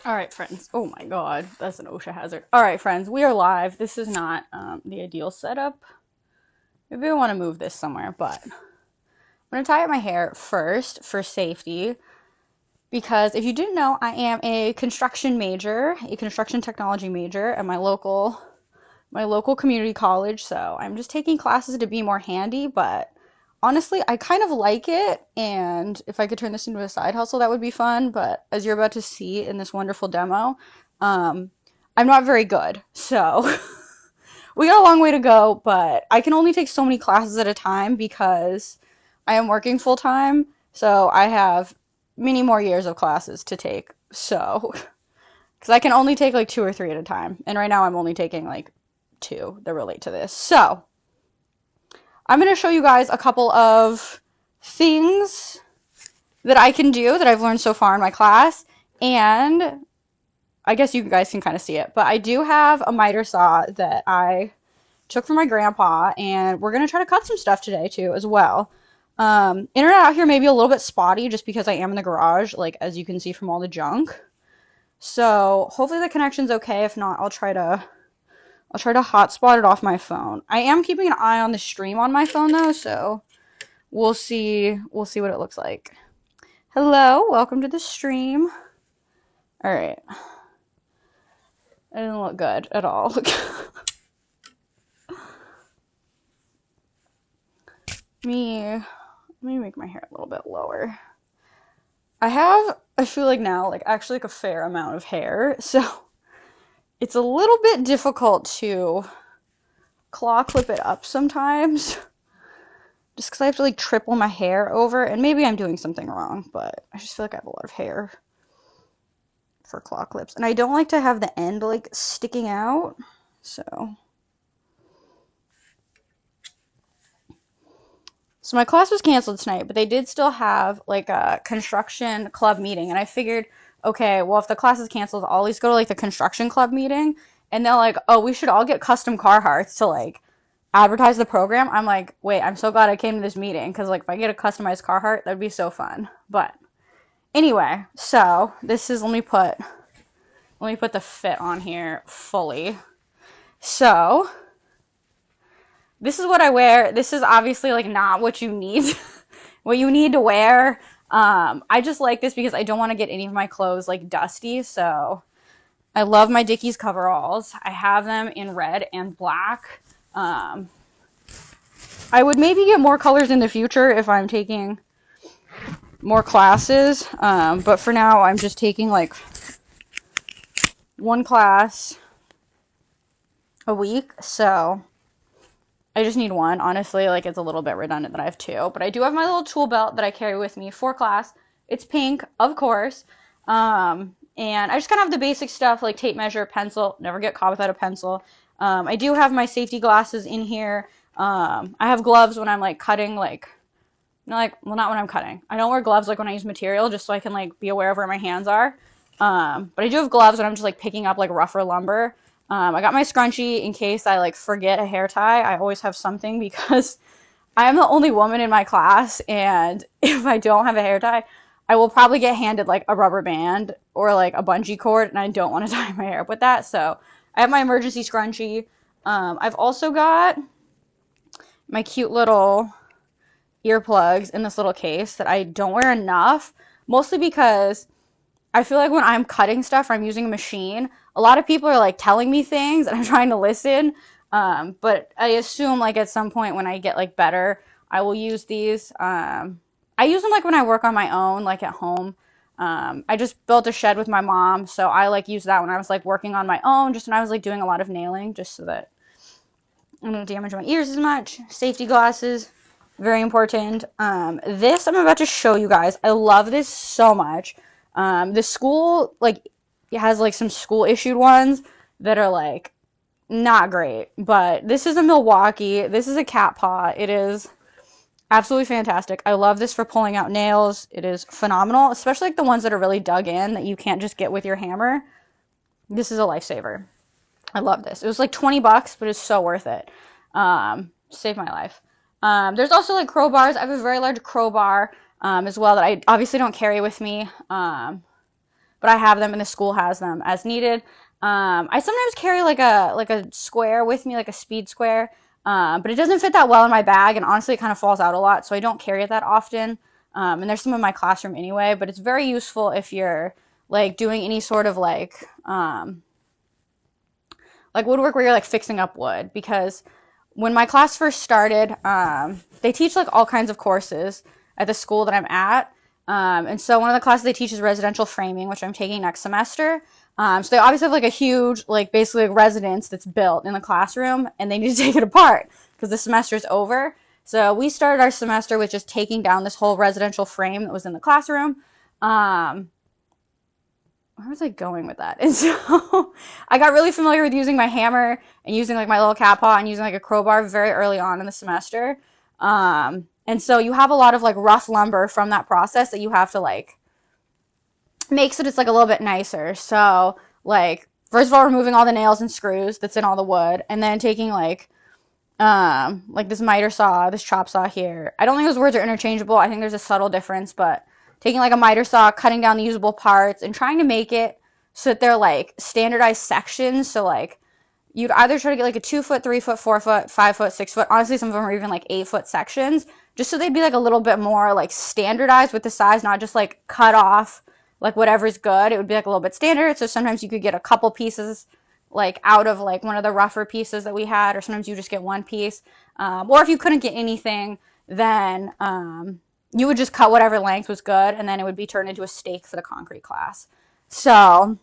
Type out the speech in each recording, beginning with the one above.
All right, friends. Oh my God, that's an OSHA hazard. All right, friends, we are live. This is not the ideal setup. Maybe I want to move this somewhere, but I'm going to tie up my hair first for safety because if you didn't know, I am a construction major, a construction technology major at my local community college. So I'm just taking classes to be more handy, but honestly, I kind of like it. And if I could turn this into a side hustle, that would be fun. But as you're about to see in this wonderful demo, um, I'm not very good. So we got a long way to go, but I can only take so many classes at a time because I am working full time. So I have many more years of classes to take. So, because I can only take like two or three at a time. And right now I'm only taking like two that relate to this. So, I'm going to show you guys a couple of things that I can do that I've learned so far in my class. And I guess you guys can kind of see it. But I do have a miter saw that I took from my grandpa. And we're going to try to cut some stuff today too as well. Internet out here may be a little bit spotty just because I am in the garage, like as you can see from all the junk. So hopefully the connection's okay. If not, I'll try to hotspot it off my phone. I am keeping an eye on the stream on my phone though, so we'll see what it looks like. Hello, welcome to the stream. All right. It didn't look good at all. Let me make my hair a little bit lower. I feel like now, like actually like a fair amount of hair, so it's a little bit difficult to claw clip it up sometimes. Just because I have to like triple my hair over, and maybe I'm doing something wrong, but I just feel like I have a lot of hair for claw clips. And I don't like to have the end like sticking out, so. So my class was canceled tonight, but they did still have like a construction club meeting, and I figured, okay, well if the class is canceled, I'll at least go to like the construction club meeting, and they're like, oh, we should all get custom Carhartts to like advertise the program. I'm like, wait, I'm so glad I came to this meeting because like if I get a customized Carhartt, that'd be so fun. But anyway, so this is let me put the fit on here fully. So this is what I wear. This is obviously like not what you need, what you need to wear. I just like this because I don't want to get any of my clothes like dusty. So I love my Dickies coveralls. I have them in red and black. I would maybe get more colors in the future if I'm taking more classes. But for now, I'm just taking like one class a week. So I just need one. Honestly, like it's a little bit redundant that I have two. But I do have my little tool belt that I carry with me for class. It's pink, of course. And I just kind of have the basic stuff like tape measure, pencil. Never get caught without a pencil. I do have my safety glasses in here. I have gloves when I'm like cutting, like, well, not when I'm cutting. I don't wear gloves like when I use material, just so I can like be aware of where my hands are. But I do have gloves when I'm just like picking up like rougher lumber. I got my scrunchie in case I like forget a hair tie. I always have something because I'm the only woman in my class, and if I don't have a hair tie, I will probably get handed like a rubber band or like a bungee cord, and I don't want to tie my hair up with that. So I have my emergency scrunchie. I've also got my cute little earplugs in this little case that I don't wear enough, mostly because I feel like when I'm cutting stuff or I'm using a machine, a lot of people are like telling me things and I'm trying to listen. But I assume like at some point when I get like better, I will use these. I use them like when I work on my own, like at home. I just built a shed with my mom, so I like use that when I was like working on my own, just when I was like doing a lot of nailing, just so that I don't damage my ears as much. Safety glasses, very important. This I'm about to show you guys. I love this so much. The school, like, it has like some school issued ones that are like not great, but this is a Milwaukee. This is a cat paw. It is absolutely fantastic. I love this for pulling out nails. It is phenomenal, especially like the ones that are really dug in that you can't just get with your hammer. This is a lifesaver. I love this. It was like 20 bucks, but it's so worth it. Saved my life. There's also like crowbars. I have a very large crowbar as well that I obviously don't carry with me. But but I have them and the school has them as needed. I sometimes carry like a square with me, like a speed square, but it doesn't fit that well in my bag, and honestly, it kind of falls out a lot, so I don't carry it that often. And there's some in my classroom anyway, but it's very useful if you're like doing any sort of like woodwork where you're like fixing up wood, because when my class first started, they teach like all kinds of courses at the school that I'm at. And so one of the classes they teach is residential framing, which I'm taking next semester. So they obviously have like a huge, like basically like residence that's built in the classroom, and they need to take it apart because the semester's over. So we started our semester with just taking down this whole residential frame that was in the classroom. Where was I going with that? And so I got really familiar with using my hammer and using like my little cat paw and using like a crowbar very early on in the semester. And so you have a lot of like rough lumber from that process that you have to like make so it's like a little bit nicer. So like, first of all, removing all the nails and screws that's in all the wood, and then taking like this miter saw, this chop saw here. I don't think those words are interchangeable. I think there's a subtle difference, but taking like a miter saw, cutting down the usable parts, and trying to make it so that they're like standardized sections. So like you'd either try to get like a 2 foot, 3 foot, 4 foot, 5 foot, 6 foot. Honestly, some of them are even like 8 foot sections, just so they'd be like a little bit more like standardized with the size, not just like cut off like whatever's good. It would be like a little bit standard. So sometimes you could get a couple pieces like out of like one of the rougher pieces that we had, or sometimes you just get one piece. Or if you couldn't get anything, then you would just cut whatever length was good, and then it would be turned into a stake for the concrete class. So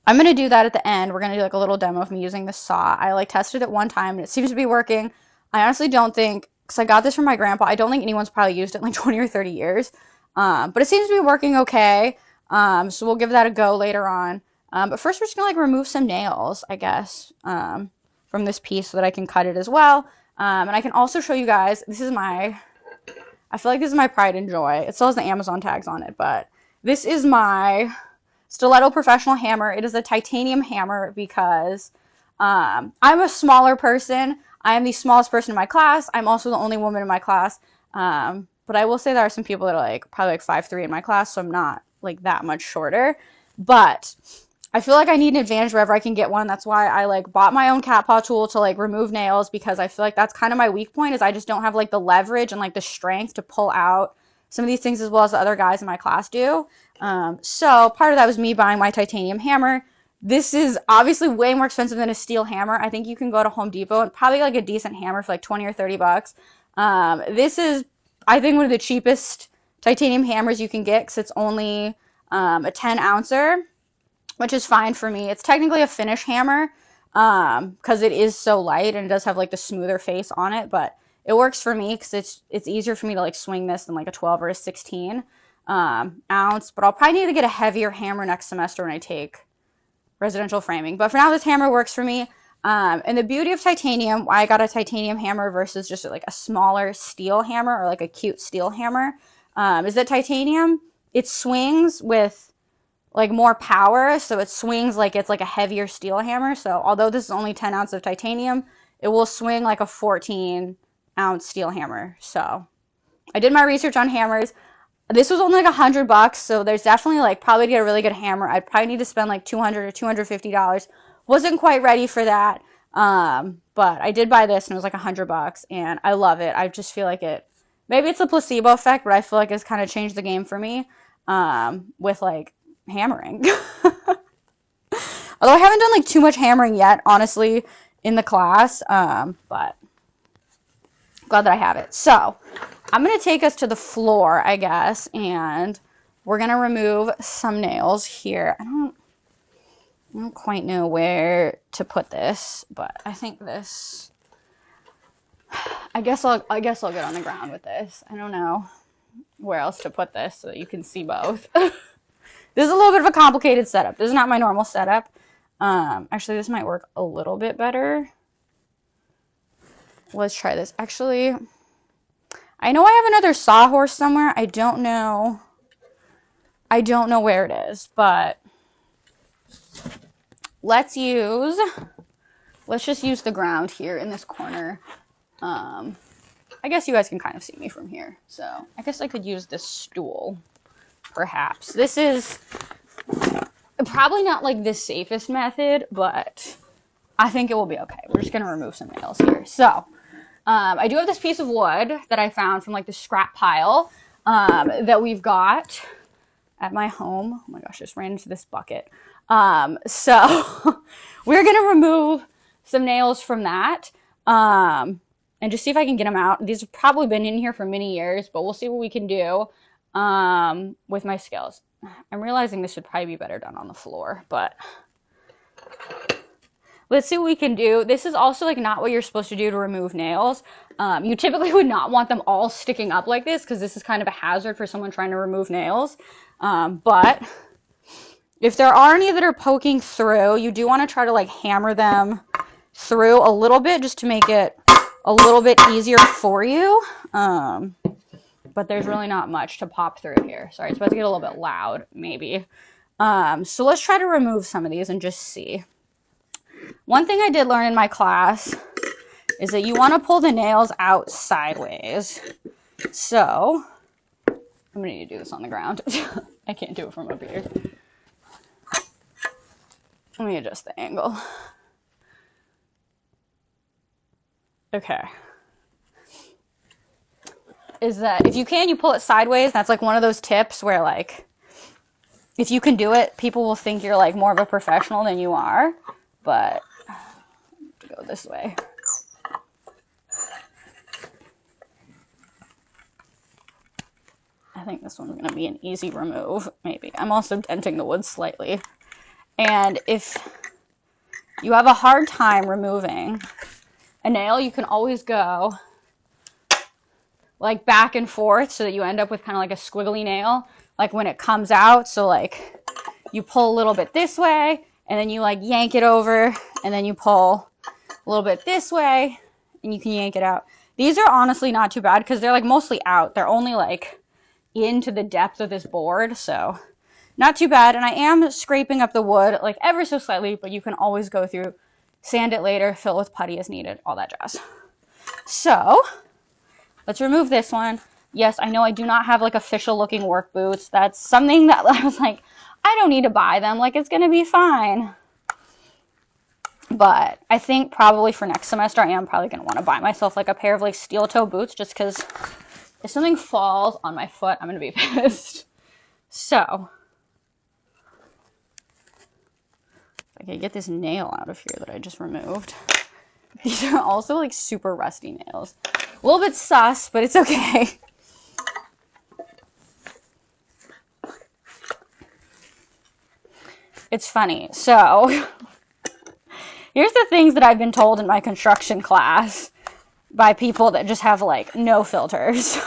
I'm going to do that at the end. We're going to do like a little demo of me using the saw. I like tested it one time and it seems to be working. I honestly don't think, because I got this from my grandpa, I don't think anyone's probably used it in like 20 or 30 years. But it seems to be working okay. So we'll give that a go later on. But first we're just going to like remove some nails, I guess, from this piece so that I can cut it as well. And I can also show you guys, I feel like this is my pride and joy. It still has the Amazon tags on it, but this is my Stiletto Professional Hammer. It is a titanium hammer because I'm a smaller person. I am the smallest person in my class. I'm also the only woman in my class. But I will say there are some people that are like probably like 5'3" in my class, so I'm not like that much shorter. But I feel like I need an advantage wherever I can get one. That's why I like bought my own cat paw tool to like remove nails, because I feel like that's kind of my weak point, is I just don't have like the leverage and like the strength to pull out some of these things as well as the other guys in my class do. So part of that was me buying my titanium hammer. This is obviously way more expensive than a steel hammer. I think you can go to Home Depot and probably like a decent hammer for like 20 or 30 bucks. This is, I think, one of the cheapest titanium hammers you can get, because it's only a 10 ouncer, which is fine for me. It's technically a finish hammer because it is so light and it does have like the smoother face on it, but it works for me because it's easier for me to like swing this than like a 12 or a 16 ounce. But I'll probably need to get a heavier hammer next semester when I take residential framing. But for now, this hammer works for me. And the beauty of titanium, why I got a titanium hammer versus just like a smaller steel hammer or like a cute steel hammer, is that titanium, it swings with like more power, so it swings like it's like a heavier steel hammer. So although this is only 10 ounces of titanium, it will swing like a 14-ounce steel hammer. So I did my research on hammers. This was only like $100, so there's definitely like, probably to get a really good hammer, I'd probably need to spend like $200 or $250. Wasn't quite ready for that, but I did buy this and it was like $100, and I love it. I just feel like it, maybe it's a placebo effect, but I feel like it's kind of changed the game for me with like hammering. Although I haven't done like too much hammering yet, honestly, in the class, but glad that I have it. So I'm going to take us to the floor, I guess, and we're going to remove some nails here. I don't quite know where to put this, but I think this, I guess I'll get on the ground with this. I don't know where else to put this so that you can see both. This is a little bit of a complicated setup. This is not my normal setup. Actually, this might work a little bit better. Let's try this. Actually, I know I have another sawhorse somewhere. I don't know where it is, but let's just use the ground here in this corner. I guess you guys can kind of see me from here. So I guess I could use this stool, perhaps. This is Probably not like the safest method, but I think it will be okay. We're just going to remove some nails here. So I do have this piece of wood that I found from like the scrap pile that we've got at my home. Oh my gosh, I just ran into this bucket. So we're going to remove some nails from that and just see if I can get them out. These have probably been in here for many years, but we'll see what we can do with my skills. I'm realizing this should probably be better done on the floor, but let's see what we can do. This is also like not what you're supposed to do to remove nails. You typically would not want them all sticking up like this because this is kind of a hazard for someone trying to remove nails. But if there are any that are poking through, you do want to try to like hammer them through a little bit just to make it a little bit easier for you. But there's really not much to pop through here. Sorry, it's about to get a little bit loud, maybe. So let's try to remove some of these and just see. One thing I did learn in my class is that you want to pull the nails out sideways. So I'm going to need to do this on the ground. I can't do it from up here. Let me adjust the angle. Okay. Is that if you can, you pull it sideways. That's like one of those tips where like if you can do it, people will think you're like more of a professional than you are. But I have to go this way. I think this one's going to be an easy remove, maybe. I'm also denting the wood slightly. And if you have a hard time removing a nail, you can always go like back and forth so that you end up with kind of like a squiggly nail, like when it comes out. So like you pull a little bit this way and then you like yank it over and then you pull a little bit this way and you can yank it out. These are honestly not too bad because they're like mostly out. They're only like into the depth of this board, so not too bad. And I am scraping up the wood like ever so slightly, but you can always go through, sand it later, fill it with putty as needed, all that jazz. So let's remove this one. Yes, I know I do not have like official looking work boots. That's something that I was like, I don't need to buy them. Like it's going to be fine. But I think probably for next semester, I am probably going to want to buy myself like a pair of like steel toe boots just because if something falls on my foot, I'm going to be pissed. So I can get this nail out of here that I just removed. These are also like super rusty nails. A little bit sus, but it's okay. It's funny. So here's the things that I've been told in my construction class by people that just have like no filters.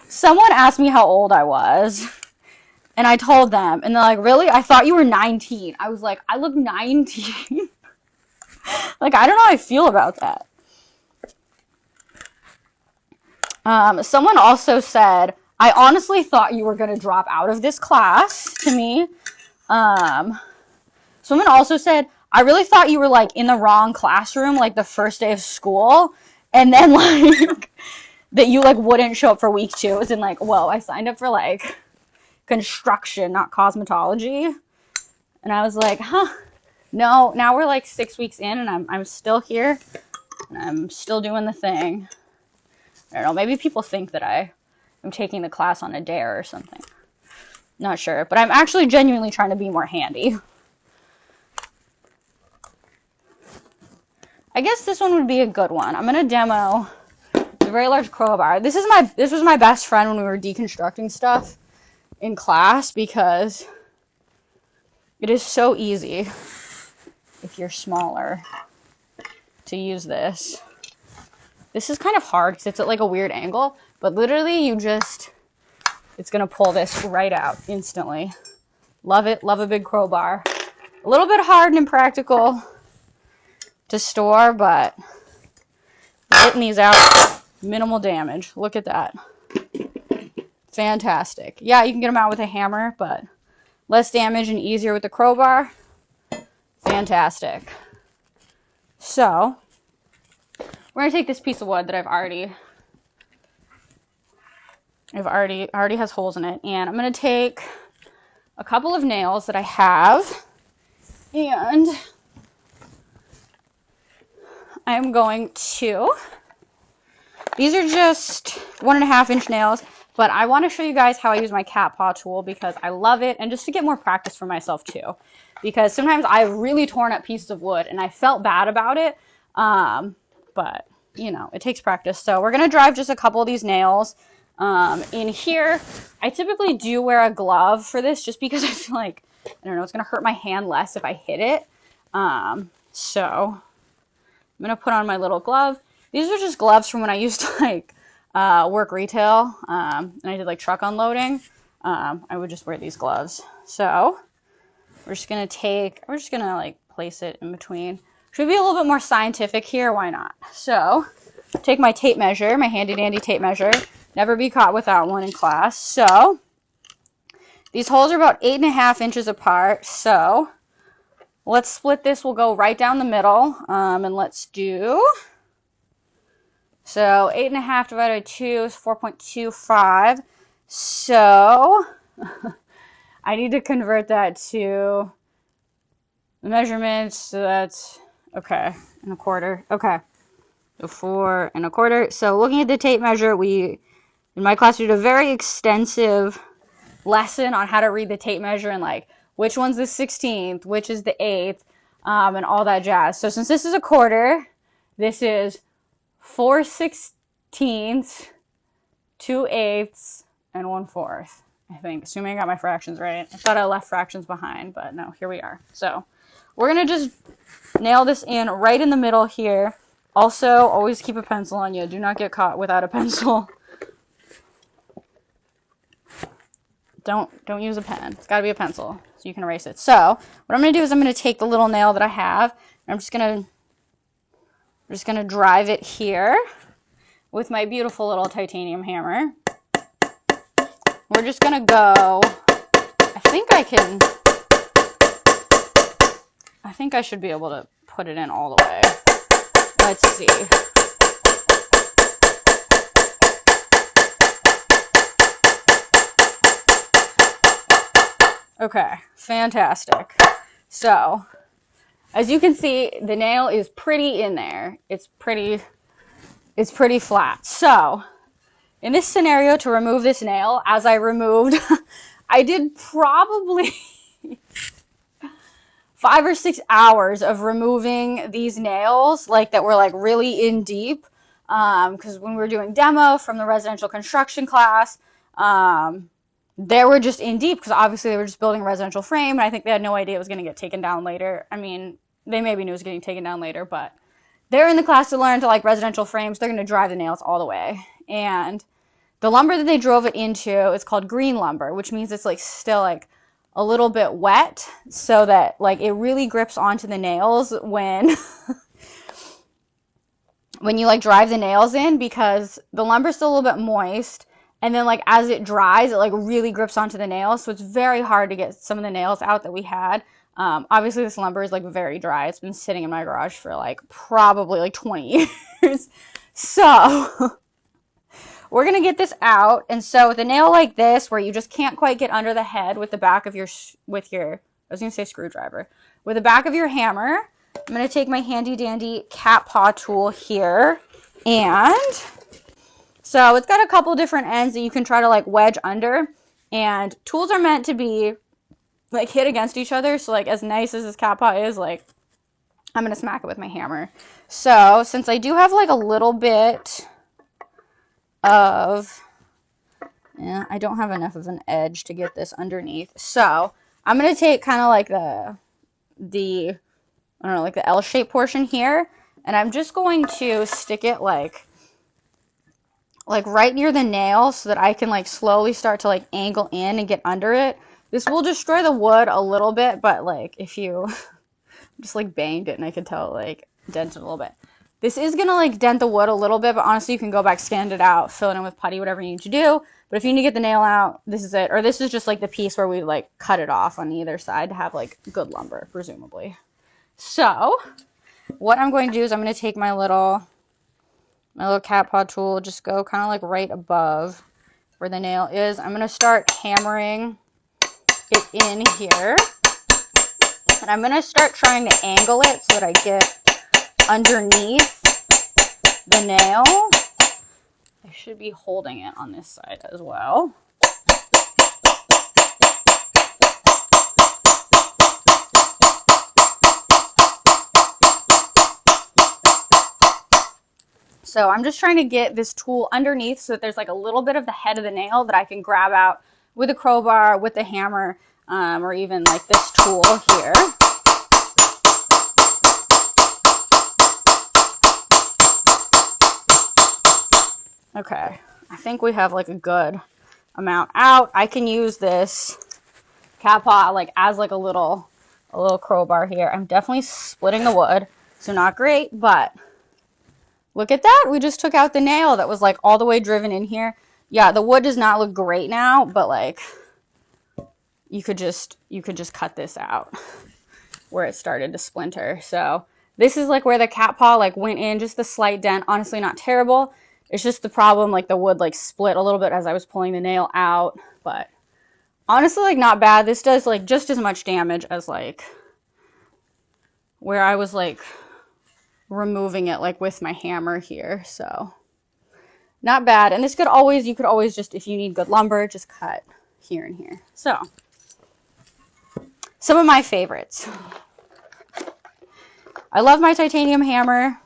Someone asked me how old I was. And I told them, and they're like, really? I thought you were 19. I was like, I look 19. Like, I don't know how I feel about that. Someone also said, I honestly thought you were going to drop out of this class to me. Someone also said, I really thought you were like in the wrong classroom, like the first day of school. And then like, that you like wouldn't show up for week 2. It was in like, whoa, I signed up for like construction, not cosmetology. And I was like, huh, no, now we're like 6 weeks in and I'm still here and I'm still doing the thing. I don't know, maybe people think that I'm taking the class on a dare or something. Not sure, but I'm actually genuinely trying to be more handy. I guess this one would be a good one. I'm going to demo the very large crowbar. This was my best friend when we were deconstructing stuff in class because it is so easy if you're smaller to use this. This is kind of hard because it's at like a weird angle, but literally it's going to pull this right out instantly. Love it. Love a big crowbar. A little bit hard and impractical to store, but getting these out, minimal damage. Look at that. Fantastic. Yeah, you can get them out with a hammer, but less damage and easier with the crowbar. Fantastic. So, we're going to take this piece of wood that already has holes in it, and I'm going to take a couple of nails that I have, and I'm going to, these are just 1.5-inch nails, but I want to show you guys how I use my cat paw tool because I love it, and just to get more practice for myself too. Because sometimes I've really torn up pieces of wood and I felt bad about it, but you know, it takes practice. So we're going to drive just a couple of these nails in here. I typically do wear a glove for this just because I feel like, I don't know, it's going to hurt my hand less if I hit it. So I'm going to put on my little glove. These are just gloves from when I used to like work retail and I did like truck unloading. I would just wear these gloves. So we're just going to like place it in between. Should be a little bit more scientific here. Why not? So take my tape measure, my handy dandy tape measure. Never be caught without one in class. So these holes are about 8.5 inches apart. So let's split this. We'll go right down the middle. And let's do, so 8.5 divided by 2 is 4.25. So I need to convert that to the measurements. So that's, okay, 1/4. Okay. So 4 1/4. So looking at the tape measure, in my class, we did a very extensive lesson on how to read the tape measure and like which one's the 16th, which is the 8th, and all that jazz. So since this is a quarter, this is 4/16, 2/8, and 1/4. I think, assuming I got my fractions right. I thought I left fractions behind, but no, here we are. So we're gonna just nail this in right in the middle here. Also, always keep a pencil on you. Do not get caught without a pencil. Don't use a pen. It's got to be a pencil so you can erase it. So what I'm going to do is I'm going to take the little nail that I have, and I'm just going to drive it here with my beautiful little titanium hammer. We're just going to go, I think I should be able to put it in all the way. Let's see. Okay, fantastic. So, as you can see, the nail is pretty in there. It's pretty flat. So, in this scenario, to remove this nail, as I removed, I did probably 5 or 6 hours of removing these nails, like that were like really in deep. Because when we were doing demo from the residential construction class, they were just in deep because obviously they were just building a residential frame, and I think they had no idea it was going to get taken down later. I mean, they maybe knew it was getting taken down later, but they're in the class to learn to like residential frames. They're going to drive the nails all the way. And the lumber that they drove it into is called green lumber, which means it's like still like a little bit wet, so that like it really grips onto the nails when when you like drive the nails in, because the lumber's still a little bit moist. And then, like, as it dries, it, like, really grips onto the nails. So it's very hard to get some of the nails out that we had. Obviously, this lumber is, like, very dry. It's been sitting in my garage for, like, probably, like, 20 years. So we're going to get this out. And so with a nail like this, where you just can't quite get under the head with the back of your, I was going to say screwdriver. With the back of your hammer, I'm going to take my handy-dandy cat paw tool here. And so it's got a couple different ends that you can try to like wedge under, and tools are meant to be like hit against each other. So like as nice as this cat paw is, like I'm going to smack it with my hammer. So since I do have like a little bit of, I don't have enough of an edge to get this underneath. So I'm going to take kind of like the I don't know, like the L-shaped portion here, and I'm just going to stick it like right near the nail so that I can like slowly start to like angle in and get under it. This will destroy the wood a little bit, but like if you just like banged it and I could tell like dented a little bit. This is going to like dent the wood a little bit, but honestly you can go back, sand it out, fill it in with putty, whatever you need to do. But if you need to get the nail out, this is it. Or this is just like the piece where we like cut it off on either side to have like good lumber, presumably. So what I'm going to do is I'm going to take my little cat paw tool, just go kind of like right above where the nail is. I'm going to start hammering it in here. And I'm going to start trying to angle it so that I get underneath the nail. I should be holding it on this side as well. So I'm just trying to get this tool underneath so that there's like a little bit of the head of the nail that I can grab out with a crowbar, with a hammer, or even like this tool here. Okay, I think we have like a good amount out. I can use this cat paw like as like a little crowbar here. I'm definitely splitting the wood, so not great, but look at that. We just took out the nail that was like all the way driven in here. Yeah, the wood does not look great now, but like you could just cut this out where it started to splinter. So this is like where the cat paw like went in, just a slight dent. Honestly, not terrible. It's just the problem, like the wood like split a little bit as I was pulling the nail out, but honestly, like not bad. This does like just as much damage as like where I was like removing it like with my hammer here. So not bad. And this could always, you could always just, if you need good lumber, just cut here and here. So some of my favorites. I love my titanium hammer.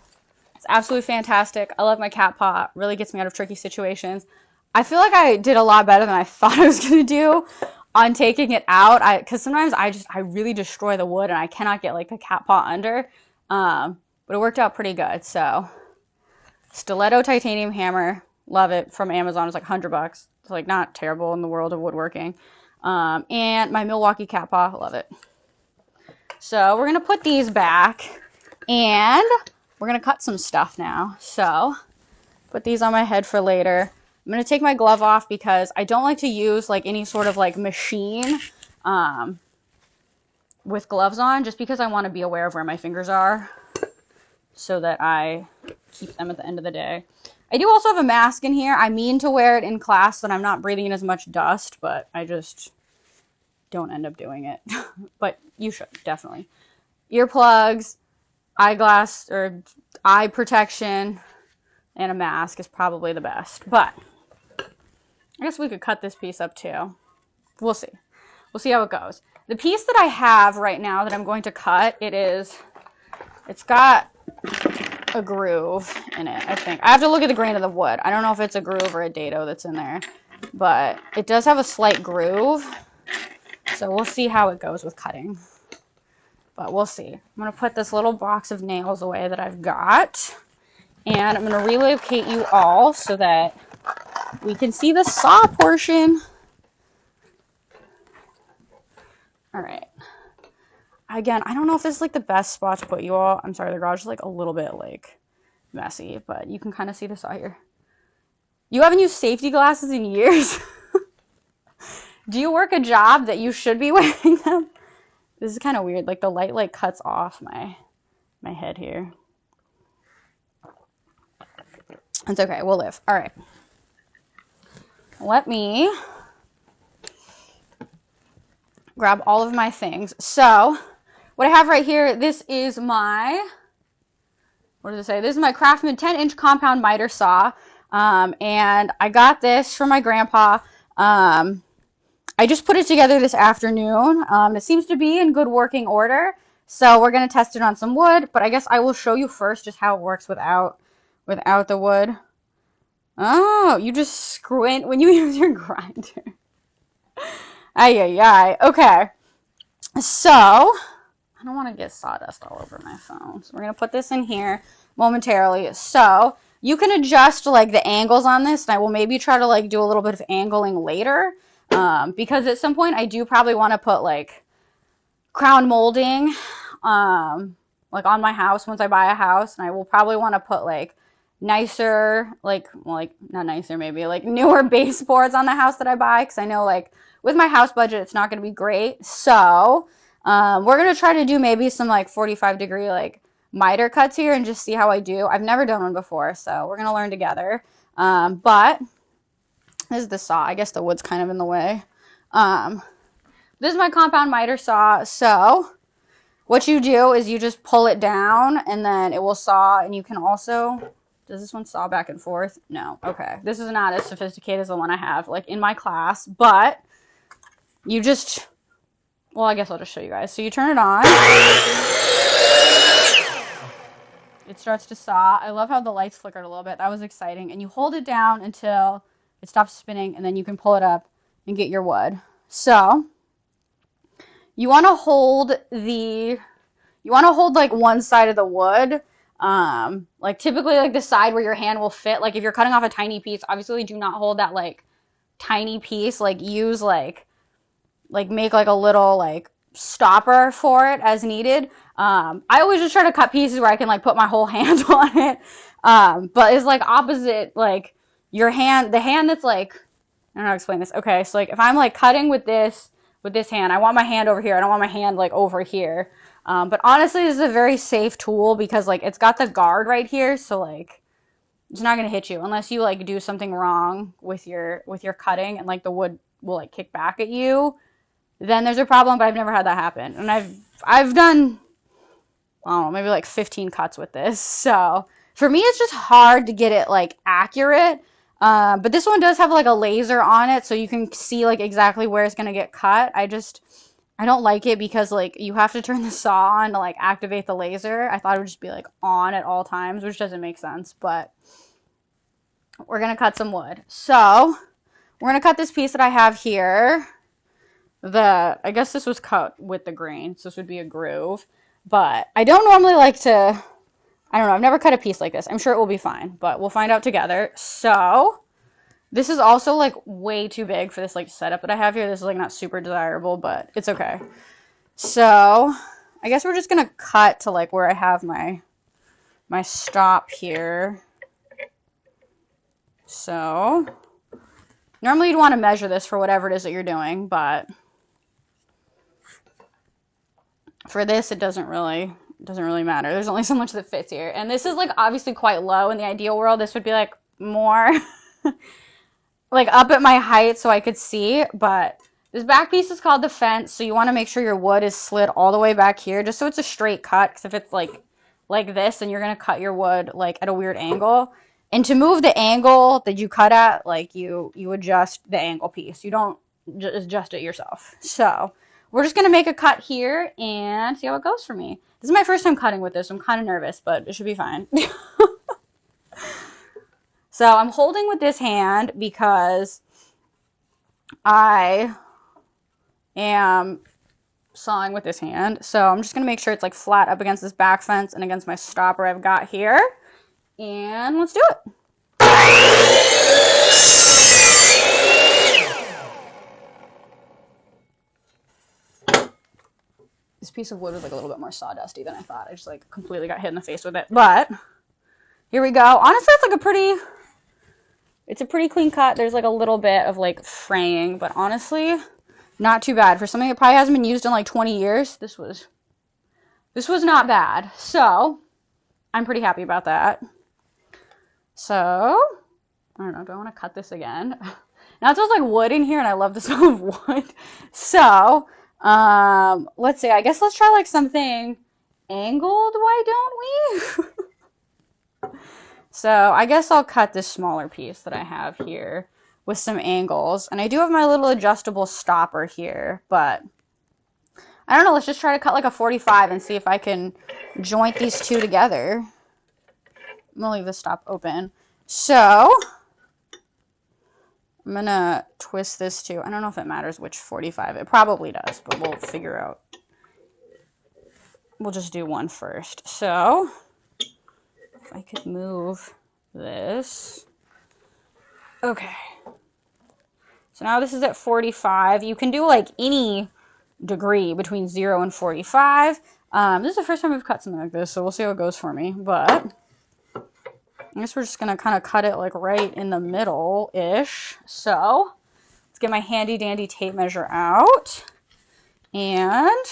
It's absolutely fantastic. I love my cat paw. It really gets me out of tricky situations. I feel like I did a lot better than I thought I was going to do on taking it out. Because sometimes I really destroy the wood and I cannot get like the cat paw under. But it worked out pretty good. So stiletto titanium hammer. Love it. From Amazon. It's like $100. It's like not terrible in the world of woodworking. And my Milwaukee cat paw. Love it. So we're going to put these back and we're going to cut some stuff now. So put these on my head for later. I'm going to take my glove off because I don't like to use like any sort of like machine with gloves on, just because I want to be aware of where my fingers are so that I keep them at the end of the day. I do also have a mask in here. I mean to wear it in class so that I'm not breathing in as much dust, but I just don't end up doing it. But you should, definitely. Earplugs, eyeglass or eye protection, and a mask is probably the best. But I guess we could cut this piece up too. We'll see. We'll see how it goes. The piece that I have right now that I'm going to cut, it's got a groove in it, I think. I have to look at the grain of the wood. I don't know if it's a groove or a dado that's in there, but it does have a slight groove. So we'll see how it goes with cutting. But we'll see. I'm going to put this little box of nails away that I've got. And I'm going to relocate you all so that we can see the saw portion. All right. Again, I don't know if this is like the best spot to put you all. I'm sorry, the garage is like a little bit like messy, but you can kind of see the saw here. You haven't used safety glasses in years? Do you work a job that you should be wearing them? This is kind of weird. Like the light like cuts off my head here. It's okay. We'll live. All right. Let me grab all of my things. So what I have right here, this is my, what does it say? This is my Craftsman 10-inch compound miter saw. And I got this from my grandpa. I just put it together this afternoon. It seems to be in good working order. So we're going to test it on some wood, but I guess I will show you first just how it works without the wood. Oh, you just screw in when you use your grinder. Ay, ay, ay. Okay. So, I don't want to get sawdust all over my phone. So we're going to put this in here momentarily. So, you can adjust like the angles on this, and I will maybe try to like do a little bit of angling later. Because at some point I do probably want to put like crown molding like on my house once I buy a house, and I will probably want to put like nicer, like, well, like not nicer, maybe like newer baseboards on the house that I buy, because I know like with my house budget it's not going to be great. So we're going to try to do maybe some like 45-degree like miter cuts here and just see how I do. I've never done one before, so we're going to learn together. But this is the saw. I guess the wood's kind of in the way. The this is my compound miter saw. So what you do is you just pull it down and then it will saw, and you can also, does this one saw back and forth? No. Okay. This is not as sophisticated as the one I have like in my class, but you just, well, I guess I'll just show you guys. So you turn it on. It starts to saw. I love how the lights flickered a little bit. That was exciting. And you hold it down until it stops spinning, and then you can pull it up and get your wood. So you want to hold like one side of the wood. Like typically like the side where your hand will fit. Like if you're cutting off a tiny piece, obviously do not hold that like tiny piece. Like use like make like a little like stopper for it as needed. I always just try to cut pieces where I can like put my whole hand on it. But it's like opposite, like your hand, the hand that's like, I don't know how to explain this. Okay, so like if I'm like cutting with this hand, I want my hand over here. I don't want my hand like over here. But honestly, this is a very safe tool because like it's got the guard right here, so like it's not gonna hit you unless you like do something wrong with your cutting and like the wood will like kick back at you. Then there's a problem, but I've never had that happen. And I've done, I don't know, maybe like 15 cuts with this. So for me, it's just hard to get it like accurate. But this one does have like a laser on it, so you can see like exactly where it's gonna get cut. I don't like it because like you have to turn the saw on to like activate the laser. I thought it would just be like on at all times, which doesn't make sense, but we're gonna cut some wood. So we're gonna cut this piece that I have here. I guess this was cut with the grain, so this would be a groove. But I don't normally like to, I don't know, I've never cut a piece like this. I'm sure it will be fine, but we'll find out together. So this is also like way too big for this like setup that I have here. This is like not super desirable, but it's okay. So I guess we're just gonna cut to like where I have my stop here. So normally you'd want to measure this for whatever it is that you're doing, but for this it doesn't really matter. There's only so much that fits here. And this is like obviously quite low. In the ideal world, this would be like more like up at my height so I could see, but this back piece is called the fence, so you want to make sure your wood is slid all the way back here just so it's a straight cut, because if it's like this, then you're going to cut your wood like at a weird angle. And to move the angle that you cut at, like you adjust the angle piece. You don't adjust it yourself. So we're just going to make a cut here and see how it goes for me. This is my first time cutting with this. So I'm kind of nervous, but it should be fine. So I'm holding with this hand because I am sawing with this hand. So I'm just going to make sure it's like flat up against this back fence and against my stopper I've got here. And let's do it. This piece of wood was like a little bit more sawdusty than I thought. I just like completely got hit in the face with it. But here we go. Honestly, it's like it's a pretty clean cut. There's like a little bit of like fraying, but honestly, not too bad. For something that probably hasn't been used in like 20 years, this was not bad. So I'm pretty happy about that. So I don't know, do I want to cut this again? Now it smells like wood in here and I love the smell of wood. So let's see, I guess let's try like something angled, why don't we? So I guess I'll cut this smaller piece that I have here with some angles. And I do have my little adjustable stopper here, but I don't know, let's just try to cut like a 45 and see if I can joint these two together. I'm gonna leave the stop open. So I'm gonna twist this too. I don't know if it matters which 45. It probably does, but we'll figure out. We'll just do one first. So if I could move this. Okay. So now this is at 45. You can do like any degree between 0 and 45. This is the first time I've cut something like this, so we'll see how it goes for me. But I guess we're just going to kind of cut it like right in the middle-ish. So let's get my handy dandy tape measure out. And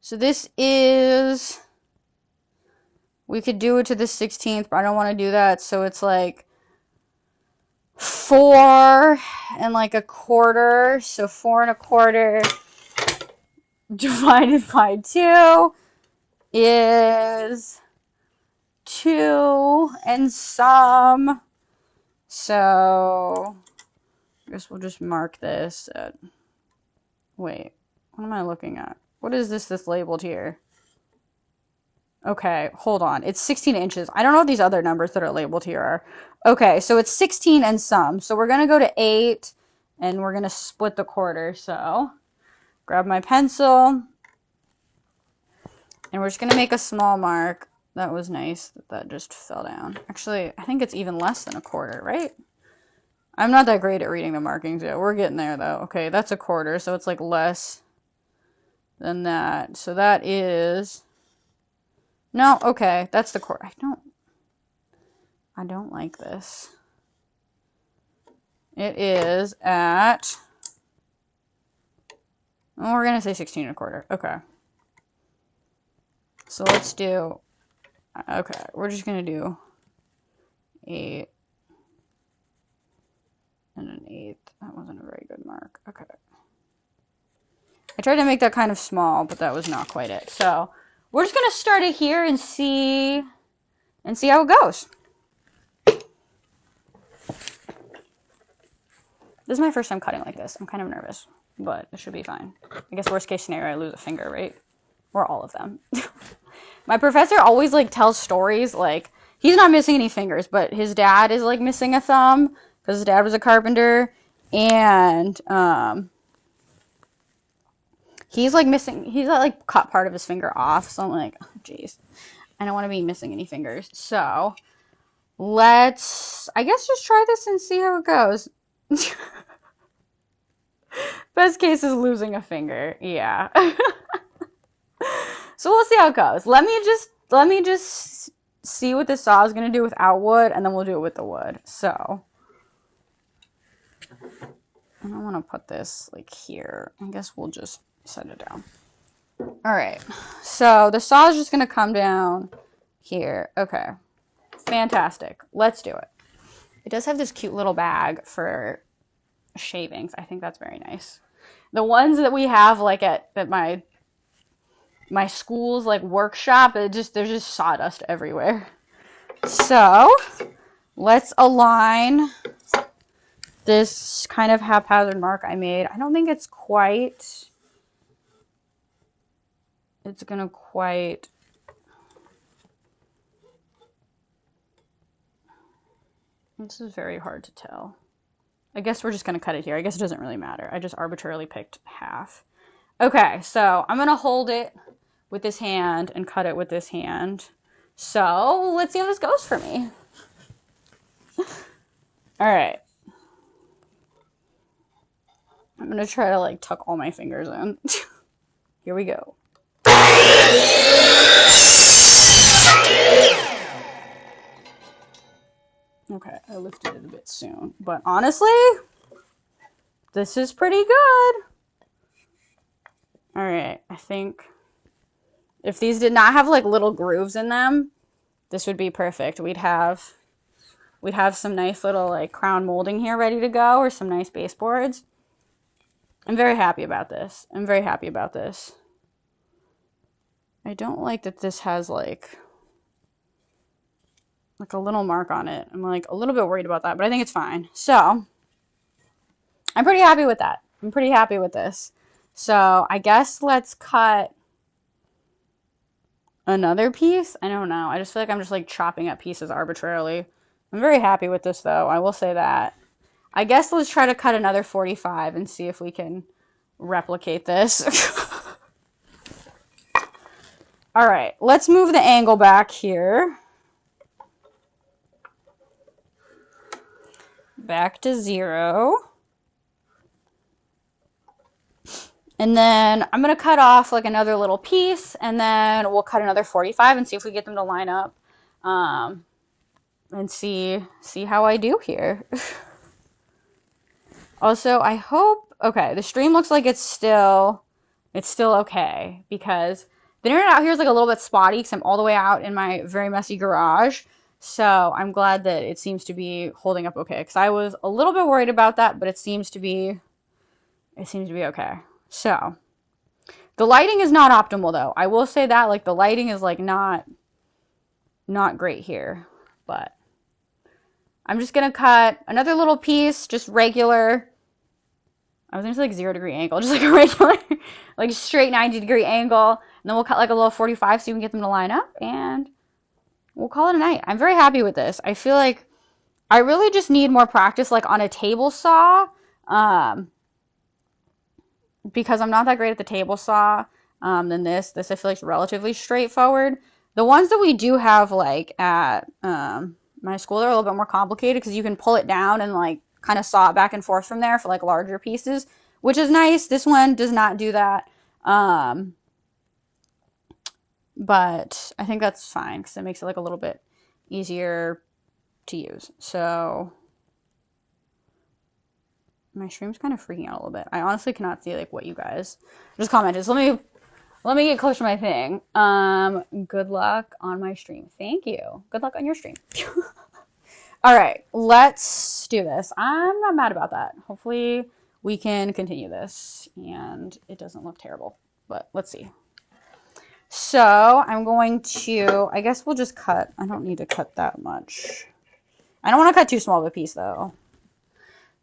so this is, we could do it to the 16th, but I don't want to do that. So it's like 4 and like a quarter. So 4 and a quarter divided by 2 is 2 and some. So I guess we'll just mark this at, wait, what am I looking at? What is this that's labeled here? Okay, hold on. It's 16 inches. I don't know what these other numbers that are labeled here are. Okay, so it's 16 and some. So we're going to go to 8, and we're going to split the quarter. So grab my pencil, and we're just going to make a small mark. That was nice that that just fell down. Actually, I think it's even less than a quarter, right? I'm not that great at reading the markings yet. We're getting there, though. Okay, that's a quarter, so it's like less than that. So that is... No, okay, that's the quarter. I don't like this. It is at... Oh, we're going to say 16 and a quarter. Okay. So let's do... Okay, we're just going to do 8 and an 8. That wasn't a very good mark. Okay. I tried to make that kind of small, but that was not quite it. So we're just going to start it here and see how it goes. This is my first time cutting like this. I'm kind of nervous, but it should be fine. I guess worst case scenario, I lose a finger, right? Or all of them. My professor always like tells stories like he's not missing any fingers, but his dad is like missing a thumb because his dad was a carpenter, and he's like missing. He's like cut part of his finger off. So I'm like, oh, geez, I don't want to be missing any fingers. So let's, I guess, just try this and see how it goes. Best case is losing a finger. Yeah. So we'll see how it goes. Let me just see what the saw is going to do without wood, and then we'll do it with the wood. So I don't want to put this like here. I guess we'll just set it down. All right. So the saw is just going to come down here. Okay. Fantastic. Let's do it. It does have this cute little bag for shavings. I think that's very nice. The ones that we have like at my school's like workshop, there's just sawdust everywhere. So let's align this kind of haphazard mark I made. I don't think it's gonna quite, this is very hard to tell. I guess we're just gonna cut it here. I guess it doesn't really matter. I just arbitrarily picked half. Okay, so I'm gonna hold it with this hand and cut it with this hand. So let's see how this goes for me. All right. I'm gonna try to like tuck all my fingers in. Here we go. Okay, I lifted it a bit soon, but honestly, this is pretty good. All right, I think if these did not have like little grooves in them, this would be perfect. We'd have some nice little like crown molding here ready to go, or some nice baseboards. I'm very happy about this. I'm very happy about this. I don't like that this has like a little mark on it. I'm like a little bit worried about that, but I think it's fine. So I'm pretty happy with that. I'm pretty happy with this. So I guess let's cut another piece. I don't know. I just feel like I'm just like chopping up pieces arbitrarily. I'm very happy with this though. I will say that. I guess let's try to cut another 45 and see if we can replicate this. All right, let's move the angle back here. Back to 0. And then I'm going to cut off like another little piece, and then we'll cut another 45 and see if we get them to line up, and see how I do here. Also, I hope, okay, the stream looks like it's still okay, because the internet out here is like a little bit spotty because I'm all the way out in my very messy garage. So I'm glad that it seems to be holding up okay. Because I was a little bit worried about that, but it seems to be okay. So the lighting is not optimal though. I will say that, like, the lighting is like not great here. But I'm just gonna cut another little piece, just regular. I was gonna say like 0-degree angle, just like a regular, like straight 90-degree angle. And then we'll cut like a little 45 so you can get them to line up, and we'll call it a night. I'm very happy with this. I feel like I really just need more practice, like on a table saw, because I'm not that great at the table saw. Then this I feel like is relatively straightforward. The ones that we do have like at my school are a little bit more complicated because you can pull it down and like kind of saw it back and forth from there for like larger pieces, which is nice. This one does not do that. But I think that's fine because it makes it like a little bit easier to use. So my stream's kind of freaking out a little bit. I honestly cannot see like what you guys just commented. So let me get close to my thing. Good luck on my stream. Thank you. Good luck on your stream. All right, let's do this. I'm not mad about that. Hopefully we can continue this and it doesn't look terrible, but let's see. So I'm going to, I guess we'll just cut. I don't need to cut that much. I don't want to cut too small of a piece though.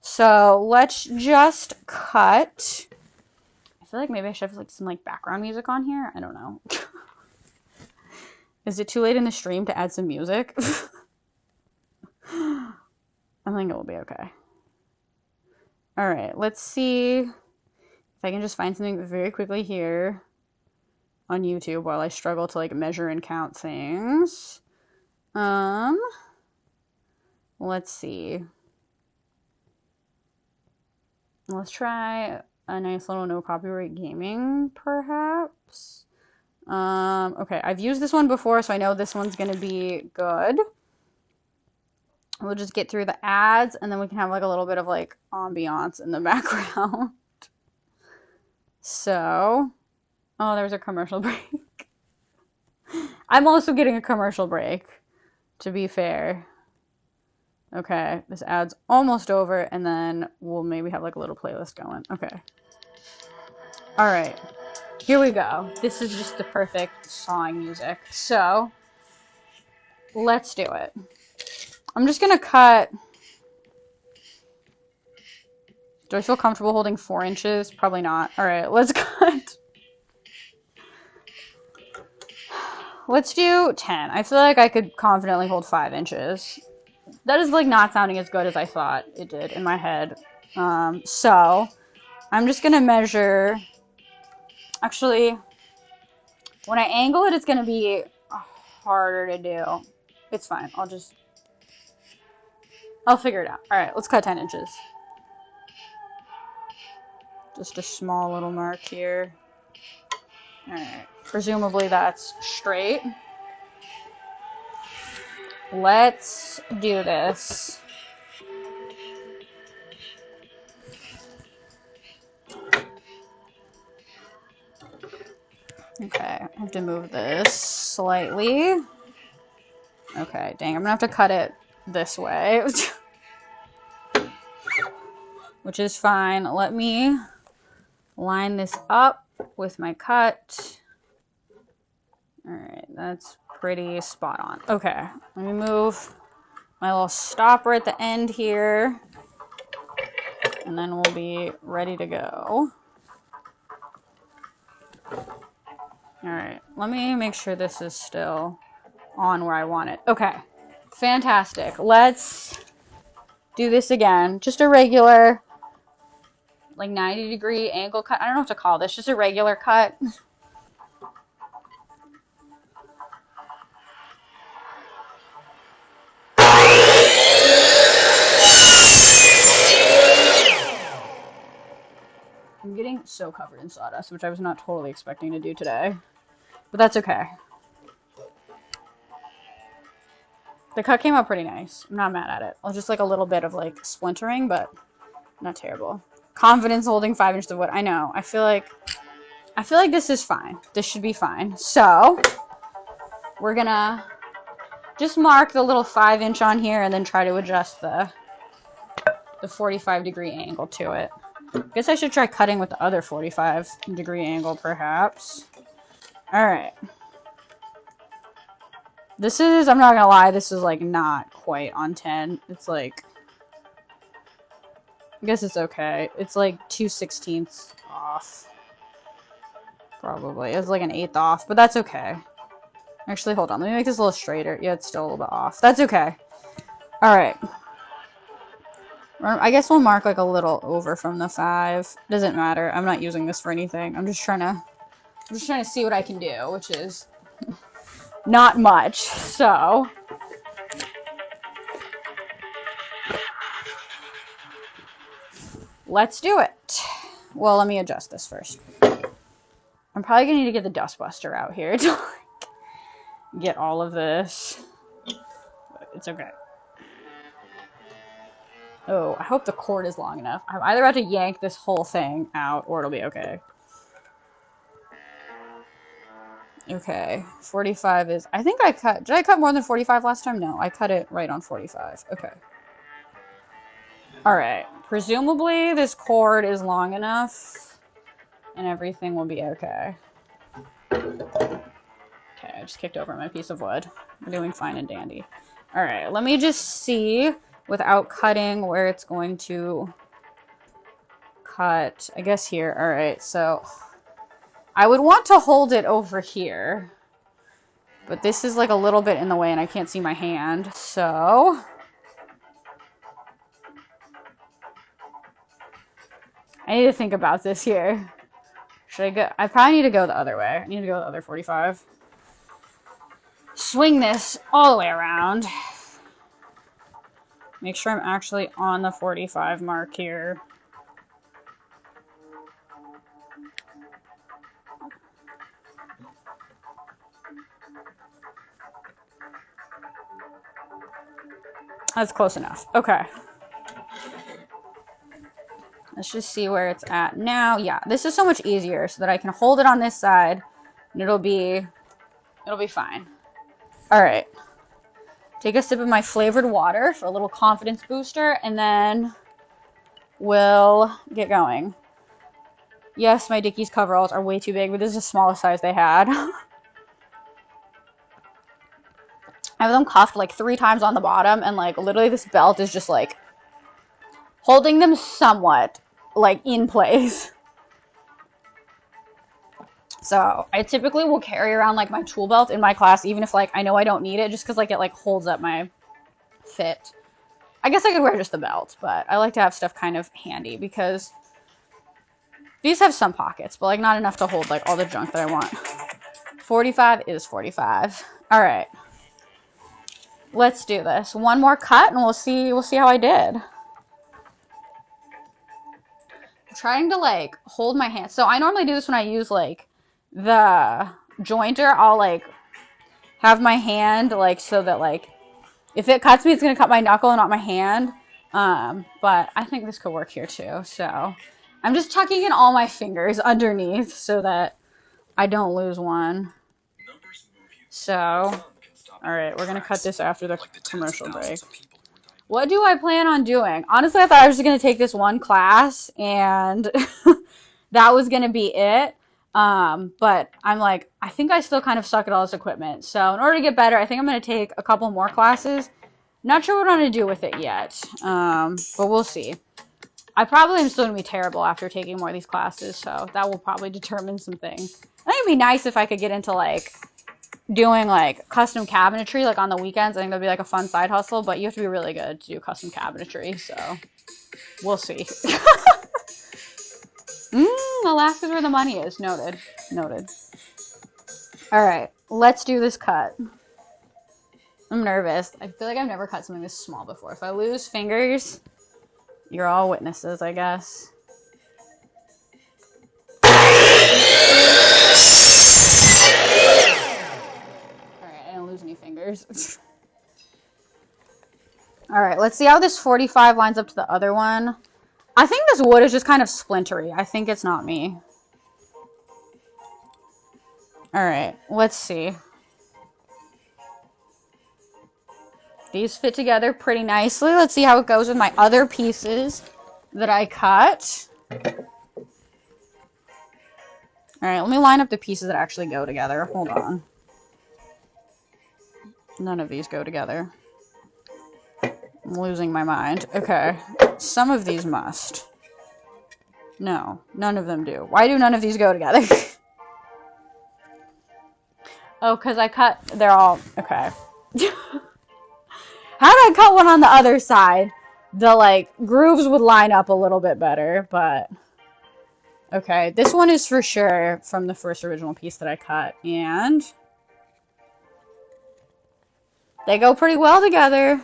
So let's just cut. I feel like maybe I should have like some like background music on here. I don't know. Is it too late in the stream to add some music? I think it will be okay. All right, let's see if I can just find something very quickly here on YouTube while I struggle to like measure and count things. Let's see. Let's try a nice little no copyright gaming, perhaps. Okay, I've used this one before, so I know this one's gonna be good. We'll just get through the ads, and then we can have like a little bit of like ambiance in the background. So, oh, there's a commercial break. I'm also getting a commercial break, to be fair. Okay, this ad's almost over, and then we'll maybe have like a little playlist going. Okay. All right, here we go. This is just the perfect sawing music. So, let's do it. I'm just gonna cut. Do I feel comfortable holding 4 inches? Probably not. All right, let's cut. Let's do 10. I feel like I could confidently hold 5 inches. That is like not sounding as good as I thought it did in my head. So I'm just gonna measure. Actually, when I angle it, it's gonna be harder to do. It's fine. I'll figure it out. All right, let's cut 10 inches. Just a small little mark here. All right, presumably that's straight. Let's do this. Okay, I have to move this slightly. Okay, dang, I'm gonna have to cut it this way. Which is fine. Let me line this up with my cut. All right, that's pretty spot on. Okay, let me move my little stopper at the end here, and then we'll be ready to go. All right, let me make sure this is still on where I want it. Okay, fantastic. Let's do this again. Just a regular, like 90-degree angle cut. I don't know what to call this. Just a regular cut. I'm getting so covered in sawdust, which I was not totally expecting to do today. But that's okay. The cut came out pretty nice. I'm not mad at it. Just like a little bit of like splintering, but not terrible. Confidence holding 5 inches of wood. I know. I feel like this is fine. This should be fine. So we're gonna just mark the little 5" on here and then try to adjust the 45-degree angle to it. Guess I should try cutting with the other 45-degree angle, perhaps. Alright. This is, I'm not gonna lie, this is like not quite on 10. It's like, I guess it's okay. It's like 2/16 off. Probably. It's like an 1/8 off, but that's okay. Actually, hold on. Let me make this a little straighter. Yeah, it's still a little bit off. That's okay. Alright. I guess we'll mark like a little over from the 5. Doesn't matter. I'm not using this for anything. I'm just trying to see what I can do, which is not much. So, let's do it. Well, let me adjust this first. I'm probably gonna need to get the dustbuster out here to get all of this. But it's okay. Oh, I hope the cord is long enough. I'm either about to yank this whole thing out or it'll be okay. Okay, 45 is... I think I cut... Did I cut more than 45 last time? No, I cut it right on 45. Okay. Alright. Presumably, this cord is long enough and everything will be okay. Okay, I just kicked over my piece of wood. We're doing fine and dandy. Alright, let me just see... without cutting where it's going to cut. I guess here. Alright, so I would want to hold it over here. But this is like a little bit in the way and I can't see my hand. So I need to think about this here. Should I go? I probably need to go the other way. I need to go the other 45. Swing this all the way around. Make sure I'm actually on the 45 mark here. That's close enough. Okay. Let's just see where it's at now. Yeah, this is so much easier so that I can hold it on this side and it'll be fine. All right. Take a sip of my flavored water for a little confidence booster, and then we'll get going. Yes, my Dickies coveralls are way too big, but this is the smallest size they had. I have them cuffed like 3 times on the bottom, and like literally this belt is just like holding them somewhat like in place. So I typically will carry around like my tool belt in my class, even if like I know I don't need it, just because like it like holds up my fit. I guess I could wear just the belt, but I like to have stuff kind of handy because these have some pockets, but like not enough to hold like all the junk that I want. 45 is 45. All right, let's do this. One more cut, and we'll see how I did. I'm trying to like hold my hand. So I normally do this when I use like the jointer. I'll like have my hand like so that like if it cuts me, it's gonna cut my knuckle and not my hand. But I think this could work here too. So I'm just tucking in all my fingers underneath so that I don't lose one. So, all right, we're gonna cut this after the commercial break. What do I plan on doing? Honestly, I thought I was just gonna take this one class and that was gonna be it. But I'm like, I think I still kind of suck at all this equipment. So in order to get better, I think I'm going to take a couple more classes. Not sure what I'm going to do with it yet. But we'll see. I probably am still going to be terrible after taking more of these classes. So that will probably determine some things. I think it'd be nice if I could get into like doing like custom cabinetry like on the weekends. I think that'd be like a fun side hustle, but you have to be really good to do custom cabinetry. So we'll see. Alaska's where the money is. Noted. Noted. Alright, let's do this cut. I'm nervous. I feel like I've never cut something this small before. If I lose fingers, you're all witnesses, I guess. Alright, I didn't lose any fingers. Alright, let's see how this 45 lines up to the other one. I think this wood is just kind of splintery. I think it's not me. Alright, let's see. These fit together pretty nicely. Let's see how it goes with my other pieces that I cut. All right, let me line up the pieces that actually go together. Hold on. None of these go together. I'm losing my mind. Okay. Some of these must. No, none of them do. Why do none of these go together? Oh, because I cut... They're all... Okay. How did I cut one on the other side? The, like, grooves would line up a little bit better, but... Okay, this one is for sure from the first original piece that I cut, and... They go pretty well together.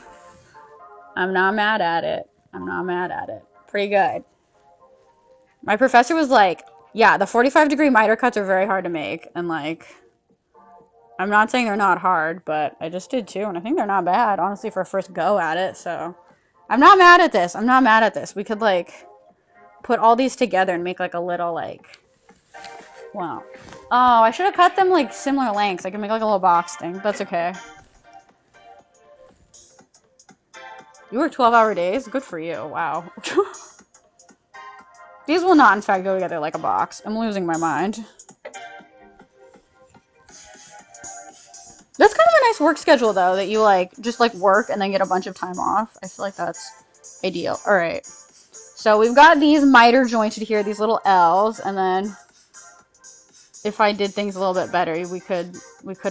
I'm not mad at it. I'm not mad at it. Pretty good. My professor was like, yeah, the 45-degree miter cuts are very hard to make, and, like... I'm not saying they're not hard, but I just did too, and I think they're not bad, honestly, for a first go at it, so... I'm not mad at this. I'm not mad at this. We could, like, put all these together and make, like, a little, like... Wow. Oh, I should have cut them, like, similar lengths. I could make, like, a little box thing. That's okay. You work 12-hour days? Good for you. Wow. These will not, in fact, go together like a box. I'm losing my mind. That's kind of a nice work schedule, though, that you, like, just, like, work and then get a bunch of time off. I feel like that's ideal. All right. So we've got these miter jointed here, these little L's, and then if I did things a little bit better, we could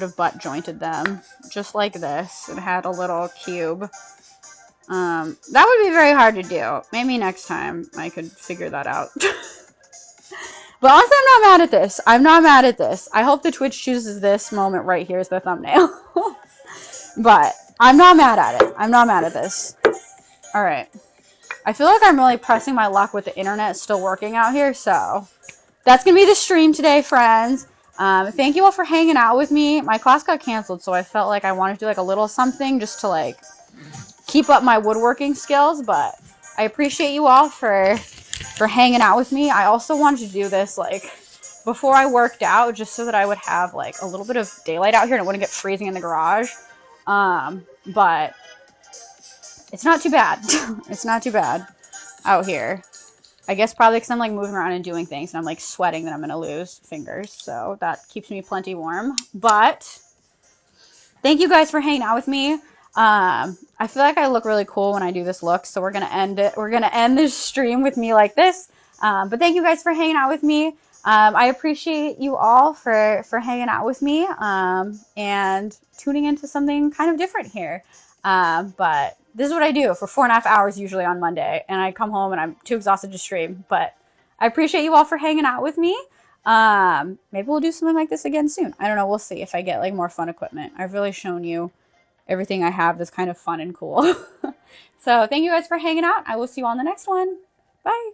have butt jointed them just like this and had a little cube. That would be very hard to do. Maybe next time I could figure that out. But honestly, I'm not mad at this. I'm not mad at this. I hope the Twitch chooses this moment right here as the thumbnail. But I'm not mad at it. I'm not mad at this. All right. I feel like I'm really pressing my luck with the internet still working out here, so that's going to be the stream today, friends. Thank you all for hanging out with me. My class got canceled, so I felt like I wanted to do like a little something just to like keep up my woodworking skills, but I appreciate you all for hanging out with me. I also wanted to do this like before I worked out just so that I would have like a little bit of daylight out here and it wouldn't get freezing in the garage. But it's not too bad. It's not too bad out here. I guess probably because I'm like moving around and doing things and I'm like sweating that I'm going to lose fingers. So that keeps me plenty warm. But thank you guys for hanging out with me. I feel like I look really cool when I do this look. So we're going to end it. We're going to end this stream with me like this. But thank you guys for hanging out with me. I appreciate you all for hanging out with me and tuning into something kind of different here. But this is what I do for 4.5 hours usually on Monday, and I come home and I'm too exhausted to stream. But I appreciate you all for hanging out with me. Maybe we'll do something like this again soon. I don't know. We'll see if I get like more fun equipment. I've really shown you everything I have that's kind of fun and cool. So thank you guys for hanging out. I will see you on the next one. Bye.